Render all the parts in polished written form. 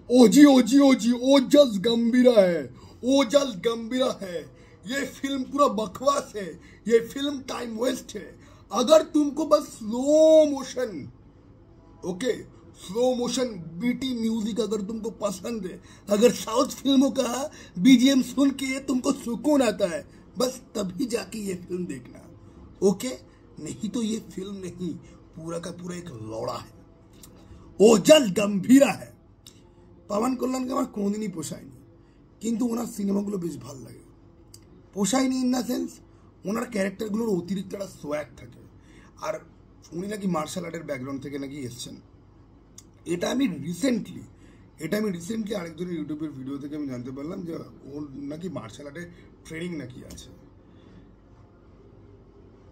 ओजी ओजी ओजी ओजस गंभीरा है, ओजस गंभीरा है। ये फिल्म पूरा बकवास है, ये फिल्म टाइम वेस्ट है। अगर तुमको बस slow motion, okay, slow motion BT music अगर तुमको पसंद है, अगर साउथ फिल्मों का बीजीएम सुन के तुमको सुकून आता है, बस तभी जाके ये फिल्म देखना, ओके। नहीं तो ये फिल्म नहीं, पूरा का पूरा एक लौड़ा है, ओजस गंभीरा है। পাবন কল্যাণকে আমার কোনোদিনই পোষায়নি, কিন্তু ওনার সিনেমাগুলো বেশ ভালো লাগে। পোষায়নি ইন দ্য সেন্স ওনার ক্যারেক্টারগুলোর অতিরিক্ত একটা সোয়াগ থাকে। আর উনি নাকি মার্শাল আর্টের ব্যাকগ্রাউন্ড থেকে নাকি এসছেন, এটা আমি রিসেন্টলি আরেকজনের ইউটিউবের ভিডিও থেকে আমি জানতে পারলাম যে ওর নাকি মার্শাল আর্টের ট্রেনিং নাকি আছে,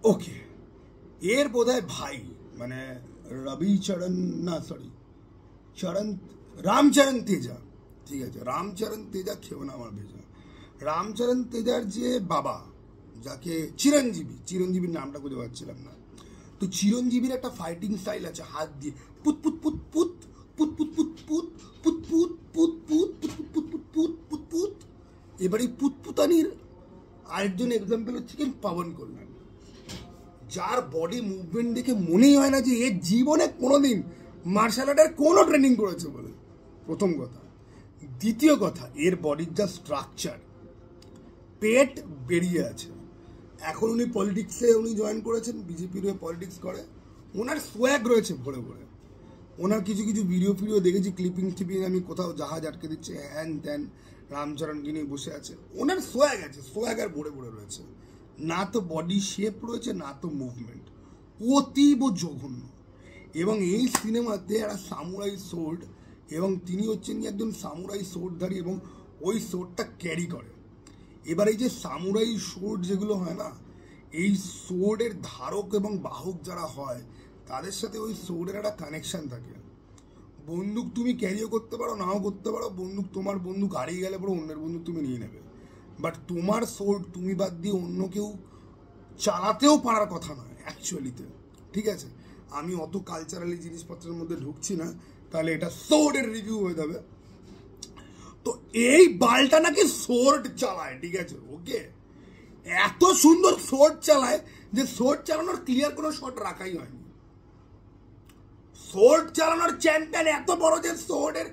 ওকে। এর বোধহয় ভাই মানে রামচরণ তেজা, ঠিক আছে, রামচরণ তেজা খেও না আমার ভেজা। রামচরণ তেজার যে বাবা, যাকে চিরঞ্জীবীর নামটা খুঁজে পাচ্ছিলাম না, তো চিরঞ্জীবীর একটা ফাইটিং স্টাইল আছে, হাত দিয়ে পুত পুত পুত পুত পুত পুত পুত পুত পুত পুত পুত পুত পুত পুত পুত পুত পুত পুত। এবার এই পুতপুতানির আরেকজন এক্সাম্পল হচ্ছে কি পাবন কল্যাণ, যার বডি মুভমেন্ট দেখে মনেই হয় না যে এর জীবনে কোনোদিন মার্শাল আর্টের কোনো ট্রেনিং করেছে বলে, প্রথম কথা। দ্বিতীয় কথা, এর বডির যা স্ট্রাকচার, পেট বেরিয়ে আছে। এখন উনি পলিটিক্সে জয়েন করেছেন, বিজেপির হয়ে পলিটিক্স করে, ওনার সোয়াগ রয়েছে ভরে ভরে। ওনার কিছু কিছু ভিডিও দেখেছি, ক্লিপিং আমি কোথাও জাহাজ আটকে দিচ্ছে, হ্যান ত্যান, রামচরণকে নিয়ে বসে আছে। ওনার সোয়াগ আছে, সোয়াগ আর ভরে ভরে রয়েছে। না তো বডি শেপ রয়েছে, না তো মুভমেন্ট, অতীব জঘন্য। এবং এই সিনেমাতে একটা সামুরাই সোর্ড, এবং তিনি হচ্ছেন একজন সামুরাই সোর্ডধারী এবং ওই সোর্ডটা ক্যারি করে। এবার এই যে সামুরাই সোর্ড যেগুলো হয় না, এই সোর্ডের ধারক এবং বাহক যারা হয় তাদের সাথে ওই সোর্ডের একটা কানেকশান থাকে। বন্দুক তুমি ক্যারিও করতে পারো, নাও করতে পারো, তোমার বন্দুক হারিয়ে গেলে পরে অন্যের বন্দুক তুমি নিয়ে নেবে, বাট তোমার সোর্ড তুমি বাদ দিয়ে অন্য কেউ চালাতেও পারার কথা নয় অ্যাকচুয়ালিতে, ঠিক আছে। আমি অত কালচারালি জিনিসপত্রের মধ্যে ঢুকছি না, তাহলে এটা সোর্ডের রিভিউ হয়ে যাবে। তো এই বালটা নাকি সোর্ড চালায়, ঠিক আছে, ওকে। এত সুন্দর সোর্ড চালায় যে সোর্ড চালানোর ক্লিয়ার কোনো শট রাখাই হয়নি। সোর্ড চালানোর চ্যাম্পিয়ন এত বড় যে সোর্ডের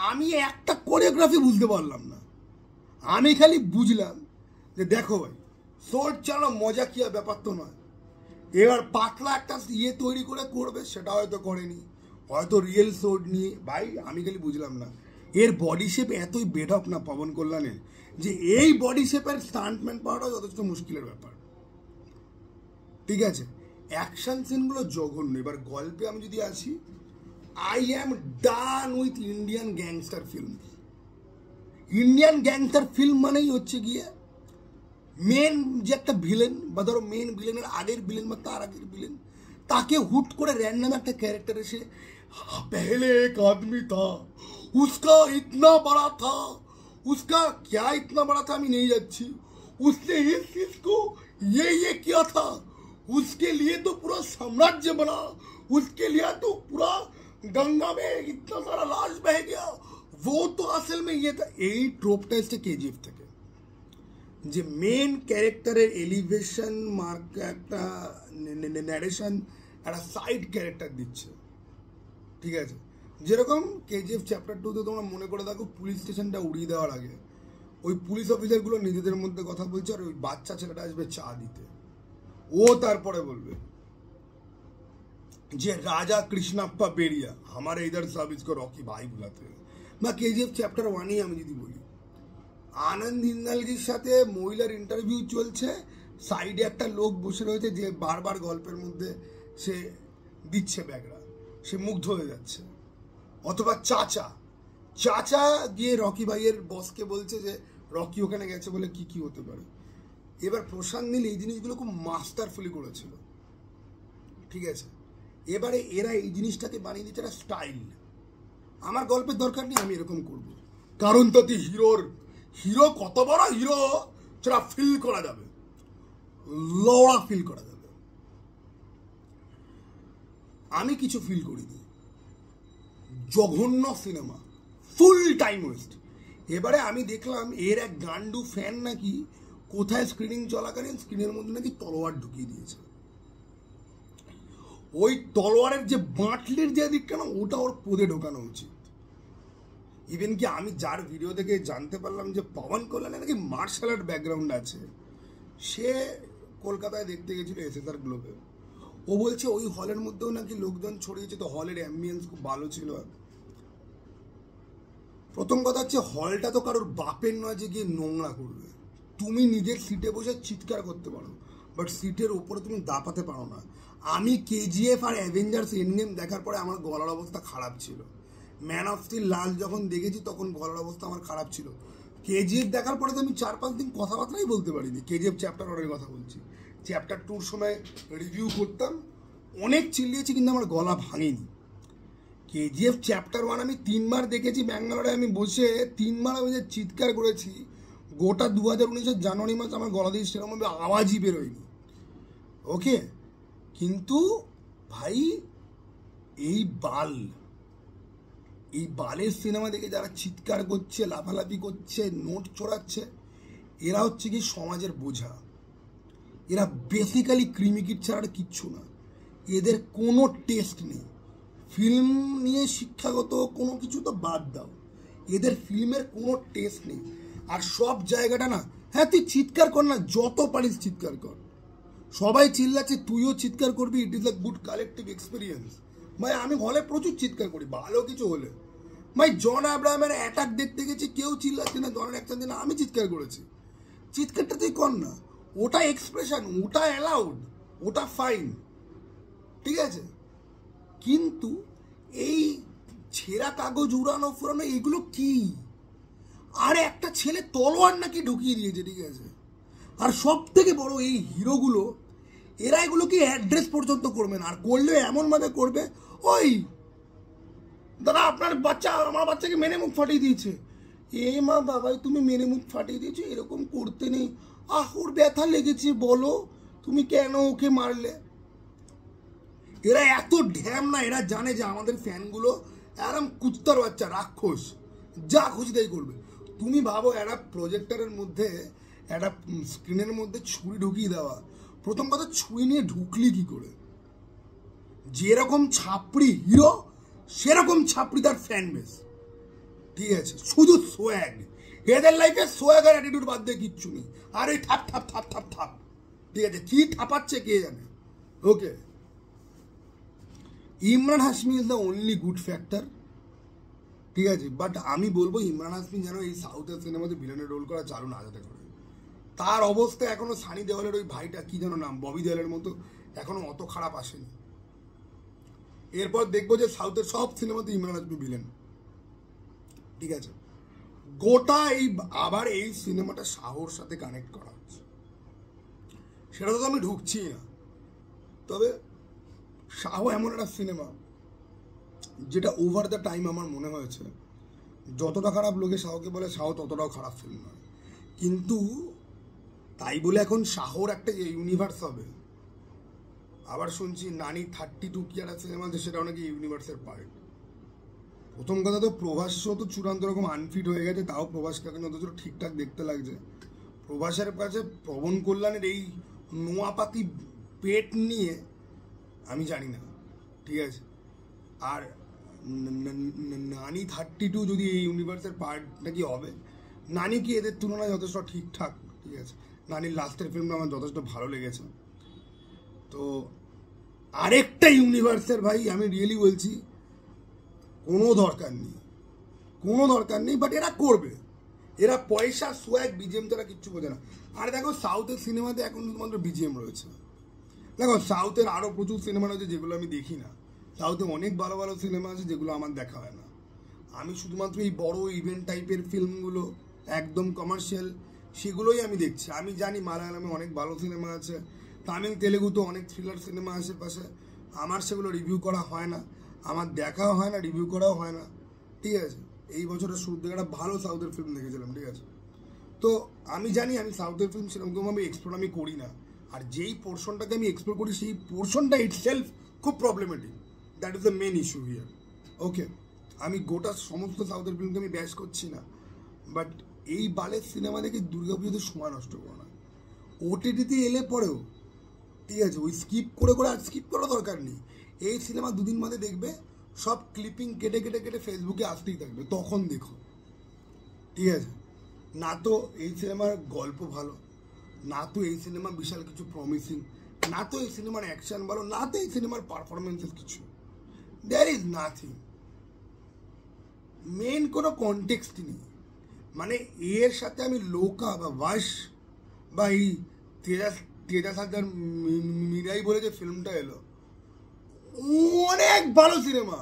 আমি একটা কোরিওগ্রাফি বুঝতে পারলাম না। আমি খালি বুঝলাম যে দেখো ভাই, সোর্ড চালানো মজা কি আর ব্যাপার তো নয়। এবার পাতলা একটা তৈরি করে করবে, সেটা হয়তো করেনি, হয়তো রিয়েল সোর্ড নিয়ে। ভাই আমি খালি বুঝলাম না, এর বডি শেপ এতই বেঢপ না পাবন কল্যাণের, যে এই বডি শেপের স্টান্টম্যান পাওয়াটা যথেষ্ট মুশকিলের ব্যাপার, ঠিক আছে। অ্যাকশন সিনগুলো জঘন্য। এবার গল্পে আমি যদি আসি, I am done with Indian gangster film. Indian gangster film মানেই হচ্ছে গিয়ে মেন যে একটা ভিলেন, বা ধরো মেন ভিলেনের আগের ভিলেন বা তার আগের ভিলেন, তাকে হুট করে র্যান্ডম একটা ক্যারেক্টার এসে पहले एक आदमी था उसका इतना बड़ा था, उसका क्या इतना बड़ा था, मैं नहीं जाती, उसने इस चीज को ये किया था, उसके लिए तो पूरा साम्राज्य बना, उसके लिए तो पूरा गंगा में इतना सारा लाश बह गया, वो तो असल में ये था। यही ट्रोपटा इससे केजीएफ থেকে, যে মেন ক্যারেক্টারের এলিভেশন মার্ক একটা ন্যারেশন একটা সাইড ক্যারেক্টার দিচ্ছে, ঠিক আছে। যেরকম কেজিএফ চ্যাপ্টার 2-তে তোমরা মনে করে দেখো, পুলিশ স্টেশনটা উড়িয়ে দেওয়ার আগে ওই পুলিশ অফিসারগুলো নিজেদের মধ্যে কথা বলছে, আর ওই বাচ্চা ছেলেটা আসবে চা দিতে, ও তারপরে বলবে যে রাজা কৃষ্ণাপ্পা বেরিয়া আমার ইধার সব ইসকো রকি ভাই বুলাতে। বা কেজিএফ চ্যাপ্টার 1-ই আমি যদি বলি, আনন্দ ইন্দালজির সাথে মহিলার ইন্টারভিউ চলছে, সাইডে একটা লোক বসে রয়েছে যে বারবার গল্পের মধ্যে সে দিচ্ছে ব্যাগরা, সে মুগ্ধ হয়ে যাচ্ছে। অথবা চাচা গিয়ে রকি ভাইয়ের বসকে বলছে যে রকি ওখানে গেছে বলে কি হতে পারে। এবার প্রশান্ত নীল এই জিনিসগুলো খুব মাস্টারফুলি করেছিল, ঠিক আছে। এবারে এরা এই জিনিসটাকে বানিয়ে দিচ্ছে একটা স্টাইল। আমার গল্পের দরকার নেই, আমি এরকম করব, কারণ তাতে হিরো কত বড় হিরো সেটা ফিল করা যাবে, লড়া ফিল করা যাবে। আমি কিছু ফিল করিনি, জঘন্য সিনেমা, ফুল টাইম ওয়েস্ট। এবারে আমি দেখলাম এর এক গান্ডু ফ্যান নাকি কোথায় স্ক্রিনিং চলাকালীন স্ক্রিনের মধ্যে নাকি তলোয়ার ঢুকিয়ে দিয়েছে। ওই তলোয়ারের যে বাঁটলির যে দিকটা না, ওটা ওর পদে ঢোকানো উচিত। ইভেন কি আমি যার ভিডিও থেকে জানতে পারলাম যে পবন কল্যাণের নাকি মার্শাল আর্ট ব্যাকগ্রাউন্ড আছে, সে কলকাতায় দেখতে গেছিল SSR গ্লোবে। ও বলছে ওই হলের মধ্যেও নাকি লোকজন ছড়িয়েছে, তো হলের অ্যাম্বিয়েন্স খুব ভালো ছিল। প্রথম কথা হচ্ছে হলটা তো কারোর বাপের নয় যে গিয়ে নোংরা করবে। তুমি নিজের সিটে বসে চিৎকার করতে পারো, বাট সিটের উপরে তুমি দাপাতে পারো না। আমি KGF আর অ্যাভেঞ্জার্স এন্ডগেম দেখার পরে আমার গলার অবস্থা খারাপ ছিল। ম্যান অফ স্টিল লাস্ট যখন দেখেছি তখন গলার অবস্থা আমার খারাপ ছিল। KGF দেখার পরে তো আমি 4-5 দিন কথাবার্তাই বলতে পারিনি। KGF চ্যাপ্টার 1-এর কথা বলছি। চ্যাপ্টার 2-র সময় রিভিউ করতাম, অনেক চিল্লিয়েছি কিন্তু আমার গলা ভাঙেনি। KGF চ্যাপ্টার 1 আমি 3 বার দেখেছি ব্যাঙ্গালোরে। আমি বসে 3 বার আমি যে চিৎকার করেছি, গোটা 2019-এর জানুয়ারি মাস আমার গলা দিয়ে সেরকমভাবে আওয়াজই বেরোয়নি। ওকে, কিন্তু ভাই এই বালের সিনেমা দেখে যারা চিৎকার করছে, লাফালাফি করছে, নোট চড়াচ্ছে, এরা হচ্ছে কি সমাজের বোঝা। এরা বেসিক্যালি ক্রিমিকিট ছাড়া কিচ্ছু না। এদের কোনো টেস্ট নেই। ফিল্ম নিয়ে শিক্ষাগত কোনো কিছু তো বাদ দাও, এদের ফিল্মের কোনো টেস্ট নেই। আর সব জায়গাটা না, হ্যাঁ তুই চিৎকার কর না, যত পারিস চিৎকার কর। সবাই চিল্লাচ্ছে, তুইও চিৎকার করবি। It is a good collective experience. ভাই আমি হলে প্রচুর চিৎকার করি ভালো কিছু হলে। ভাই জন আব্রাহামের অ্যাটাক দেখতে গেছি, কেউ চিল্লাচ্ছে না, জনের অ্যাকশন দিন আমি চিৎকার করেছি। চিৎকারটা তুই কর না, ওটা এক্সপ্রেশন, ওটা অ্যালাউড, ওটা ফাইন, ঠিক আছে। কিন্তু এই ছেঁড়া কাগজ উড়ানো ফুরানো এগুলো কি? আর একটা ছেলে তলোয়ার নাকি ঢুকিয়ে দিয়েছে, ঠিক আছে। আর সব থেকে বড় এই হিরোগুলো, এরা এগুলোকে অ্যাড্রেস পর্যন্ত করবে না। আর করলেও এমনভাবে করবে, ওই দাদা আপনার বাচ্চা আমার বাচ্চাকে মেরে মুখ ফাটিয়ে দিয়েছে। এ মা বাবাই, তুমি মেরে মুখ ফাটিয়ে দিয়েছো, এরকম করতে নেই। ওর ব্যথা লেগেছে, বলো তুমি কেন ওকে মারলে। এরা এত ঢ্যাম না, এরা জানে যে আমাদের ফ্যানগুলো এরম কুত্তার বাচ্চা, রাক্ষস, যা খুশি তাই করবে। তুমি ভাবো একটা প্রজেক্টরের মধ্যে, একটা স্ক্রিনের মধ্যে ছুরি ঢুকিয়ে দেওয়া। প্রথম কথা, ছুরি নিয়ে ঢুকলি কি করে? যেরকম ছাপড়ি হিরো সেরকম ছাপড়ি তার ফ্যান বেস, ঠিক আছে। শুধু সোয়াগ, এদের লাইফে সোয়াগ আর অ্যাটিটিউড বাদ দিয়ে কিচ্ছু নেই। আর এই থাপ থাপ থাপ থাপ থাপ, ঠিক আছে, কি থাপাচ্ছে কে জানে। Okay, Imran Hashmi is the only good factor, ঠিক আছে। বাট আমি বলবো ইমরান হাশমি যেন এই সাউথের সিনেমাতে ভিলেনের রোল করা চালু না যাতে করে। তার অবস্থা এখনো সানি দেওয়ালের ওই ভাইটা, কি যেন নাম, ববি দেওয়ালের মতো এখনো অত খারাপ আসেনি। এরপর দেখবো যে সাউথের সব সিনেমাতে ইমরান হাশমি ভিলেন, ঠিক আছে। গোটা এই আবার এই সিনেমাটা শাহর সাথে কানেক্ট করা হচ্ছে, সেটা তো আমি ঢুকছি না। তবে শাহ এমন একটা সিনেমা যেটা ওভার দ্য টাইম আমার মনে হয়েছে যতটা খারাপ লোকে শাহকে বলে, শাহ ততটাও খারাপ ফিল্ম নয়। কিন্তু তাই বলে এখন শাহর একটা ইউনিভার্স হবে। আবার শুনছি নানি 32 কি একটা সিনেমা আছে, সেটা অনেকে ইউনিভার্সের পার্ট। প্রথম কথা তো প্রভাসও তো চূড়ান্ত রকম আনফিট হয়ে গেছে, তাও প্রভাসকে এখন অথচ ঠিকঠাক দেখতে লাগছে। প্রভাসের কাছে পবন কল্যাণের এই নোয়াপাতি পেট নিয়ে আমি জানি না, ঠিক আছে। আর নানি 32 যদি এই ইউনিভার্সের পার্টটা কি হবে? নানি কি এদের তুলনায় যথেষ্ট ঠিকঠাক, ঠিক আছে। নানির লাস্টের ফিল্মটা আমার যথেষ্ট ভালো লেগেছে। তো আরেকটা ইউনিভার্সের ভাই আমি রিয়েলি বলছি কোনো দরকার নেই, বাট এরা করবে। এরা পয়সা, সোয়াগ, বিজিএম তারা কিচ্ছু বোঝে না। আর দেখো সাউথের সিনেমাতে এখন শুধুমাত্র বিজিএম রয়েছে। দেখো সাউথের আরও প্রচুর সিনেমা রয়েছে যেগুলো আমি দেখি না। সাউথে অনেক ভালো ভালো সিনেমা আছে যেগুলো আমার দেখা হয় না। আমি শুধুমাত্র এই বড় ইভেন্ট টাইপের ফিল্মগুলো, একদম কমার্শিয়াল, সেগুলোই আমি দেখছি। আমি জানি মালায়ালামে অনেক ভালো সিনেমা আছে, তামিল তেলেগুতে অনেক থ্রিলার সিনেমা আশেপাশে, আমার সেগুলো রিভিউ করা হয় না, আমার দেখাও হয় না, রিভিউ করাও হয় না, ঠিক আছে। এই বছরের শুরুর দিকে একটা ভালো সাউথের ফিল্ম দেখেছিলাম, ঠিক আছে। তো আমি জানি আমি সাউথের ফিল্ম সেরকমভাবে এক্সপ্লোর আমি করি না। আর যেই পোর্শনটাকে আমি এক্সপ্লোর করি সেই পোর্শনটা ইটসেলফ খুব problematic. That is the main issue here. Okay, আমি গোটা সমস্ত সাউথের ফিল্মকে আমি ব্যাস করছি না, বাট এই বালের সিনেমা দেখে দুর্গাপুজোতে সময় নষ্ট করো না। ওটিটিতে এলে পরেও ঠিক আছে, ওই স্কিপ করে আর স্কিপ করার দরকার নেই। এই সিনেমা দুদিন বাদে দেখবে, সব ক্লিপিং কেটে কেটে কেটে ফেসবুকে আসতেই থাকবে, তখন দেখো। ঠিক আছে, না তো এই সিনেমার গল্প ভালো, না তো এই সিনেমা বিশাল কিছু প্রমিসিং, না তো এই সিনেমার অ্যাকশন ভালো, না তো এই সিনেমার পারফরমেন্সেস কিছু, দেয়ার ইজ নাথিং। মেন কোনো কনটেক্সট নেই। মানে এর সাথে আমি লোকা বা ওয়াশ বা এই তেজা সাজ্জার মিরাই বলে যে ফিল্মটা এলো, অনেক ভালো সিনেমা।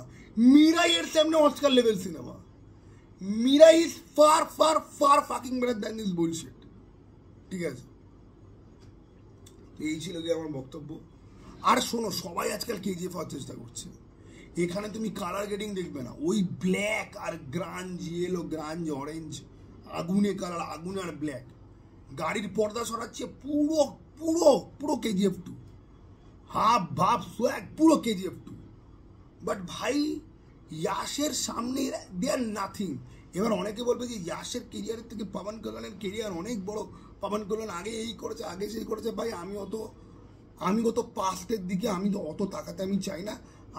মিরাই এর সামনে Oscar level cinema. Mirae is far far far fucking better than this bullshit. ঠিক আছে, এই ছিল কি আমার বক্তব্য। আর শোনো, সবাই আজকাল কেজিএফ হওয়ার চেষ্টা করছে। এখানে তুমি কালার গ্রেডিং দেখবে না, ওই ব্ল্যাক আর গ্রাঞ্জ ইয়েলো, গ্রাঞ্জ অরেঞ্জ, আগুনে কালার, আগুনে আর ব্ল্যাক, গাড়ির পর্দা সরাচ্ছে, পুরো পুরো পুরো কেজিএফ 2, হাফ ভাব সোয়াগ, পুরো কেজিএফ 2। বাট ভাই, ইয়াশের সামনে দে আর নাথিং। এবার অনেকে বলবে যে ইয়াশের কেরিয়ারের থেকে পাবন কল্যাণের কেরিয়ার অনেক বড়, পাবন কল্যাণ আগে এই করেছে, আগে সেই করেছে। ভাই আমি অত পাস্টের দিকে আমি তো অত তাকাতে আমি চাই না।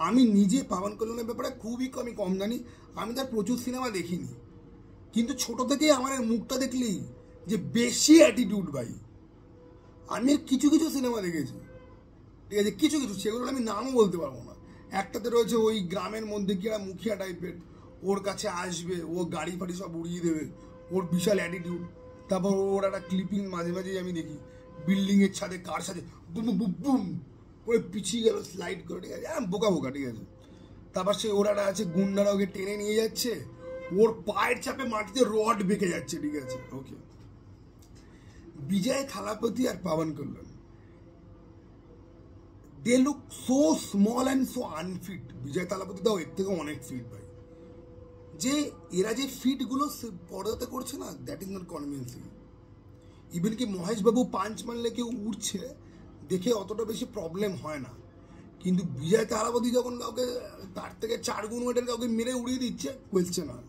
আমি নিজে পাবন কল্যাণের ব্যাপারে খুবই কম জানি। আমি তার প্রচুর সিনেমা দেখিনি, কিন্তু ছোট থেকেই আমার মুখটা দেখলেই যে বেশি অ্যাটিটিউড। ভাই, আমি কিছু কিছু সিনেমা দেখেছি, ঠিক আছে, কিছু কিছু, সেগুলো আমি নামও বলতে পারবো না। একটাতে রয়েছে ওই গ্রামের মধ্যে কি একটা মুখিয়া টাইপের, ওর কাছে আসবে, ও গাড়ি ফাড়ি সব উড়িয়ে দেবে, ওর বিশাল অ্যাটিটিউড। তারপর ওর একটা ক্লিপিং মাঝে মাঝেই আমি দেখি, বিল্ডিংয়ের ছাদে কার সাথে বুম বুম বুম ওই পিছিয়ে গেল স্লাইড করে, ঠিক আছে, বোকা বোকা, ঠিক আছে। তারপর সে ওর একটা আছে, গুন্ডারা ওকে টেনে নিয়ে যাচ্ছে, ওর পায়ের চাপে মাটিতে রড বেঁকে যাচ্ছে, ঠিক আছে। ওকে, বিজয় থালাপতি আর Pawan Kalyan, they look so small and so unfit. Vijay Thalapathy দাও এর থেকে অনেক ফিট ভাই। যে এরা যে ফিটগুলো পর্দাতে করছে না, that is not convincing. Even কি মহেশ বাবু পাঞ্চ মারলে কেউ উঠছে দেখে অতটা বেশি প্রবলেম হয় না, কিন্তু বিজয় থালাপতি যখন কাউকে তার থেকে 4 গুণ ওয়েটের কাউকে মেরে উড়িয়ে দিচ্ছে, কোয়েশ্চেন হয়।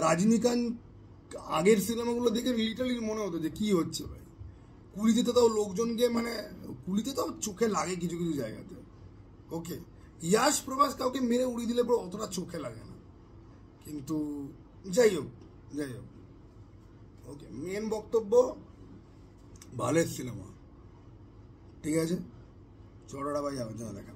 রজনীকান্ত আগের সিনেমাগুলো দেখে লিটারলি মনে হতো যে কি হচ্ছে ভাই। কুলিতে তো তাও লোকজনকে, মানে কুলিতে তো চোখে লাগে কিছু কিছু জায়গাতে। ওকে, ইয়াশ প্রভাস কাউকে মেরে উড়িয়ে দিলে পরে অতটা চোখে লাগে না, কিন্তু যাই হোক। ওকে, মেন বক্তব্য, ভালো সিনেমা, ঠিক আছে, চড়াটা ভাই আমার জন্য দেখা।